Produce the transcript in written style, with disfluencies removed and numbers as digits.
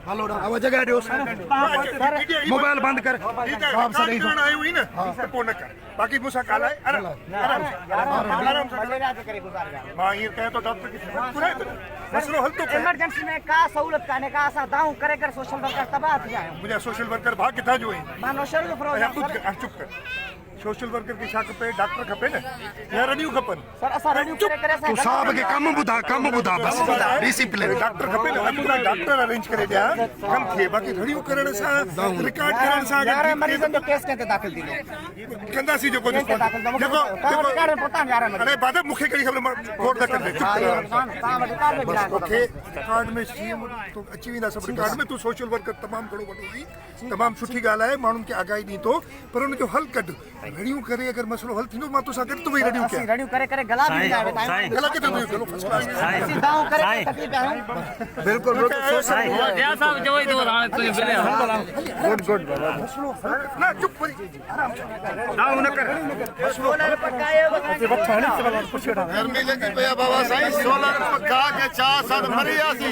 हलो अब जगह ॾियो मोबाइल बंद कर साहब सां ॾेई आयो ही न त पोइ न कर बाक़ी मूंसां ॻाल्हाए आराम सां मां ईअं कयां थो डॉक्टर खे मसलो हल तो इमरजेंसी में का सहूलत काने का असां दाऊं करे कर सोशल वर्कर तबाह थी आहियूं मुंहिंजा सोशल वर्कर भाउ किथां जो आहिनि मां नौशहर जो फिरोज चुप कर सोशल वर्कर खे छा खपे डॉक्टर खपे न या रनियूं खपनि सर असां रेडियो करे करे तूं साहब खे कम ॿुधा बस डिसिप्लिन डॉक्टर खपे न अॼु डॉक्टर अरेंज करे ॾियां कमु थिए बाक़ी रनियूं करण सां रिकॉर्ड करण सां यार मरीजन जो केस कंहिंते दाख़िल थींदो कंदासीं जेको अरे बाद मूंखे कहिड़ी ख़बर खोड़ न कंदे मूंखे रिकॉर्ड में सीएम तो अची वेंदा सभु रिकॉर्ड में तूं सोशल वर्कर तमामु घणो वॾो आई तमामु सुठी ॻाल्हि आहे माण्हुनि खे आगाही ॾींदो पर हुनजो हल कढ रड़ियूं करे अगर मसलो हल थींदो मां तोसां गॾु तो वही रड़ियूं कयां रेडियो करे करे गला भी जावे ताई गला के तो गलो फसला दाऊं करे तकलीफ है बिल्कुल सोशल या साहब जो ही दो हां तू मिले गुड मसलो ना चुप वरी आराम से ना न कर मसलो गर्मी लगी पिया बाबा साईं सोलर पखा के चा सद मरिया सी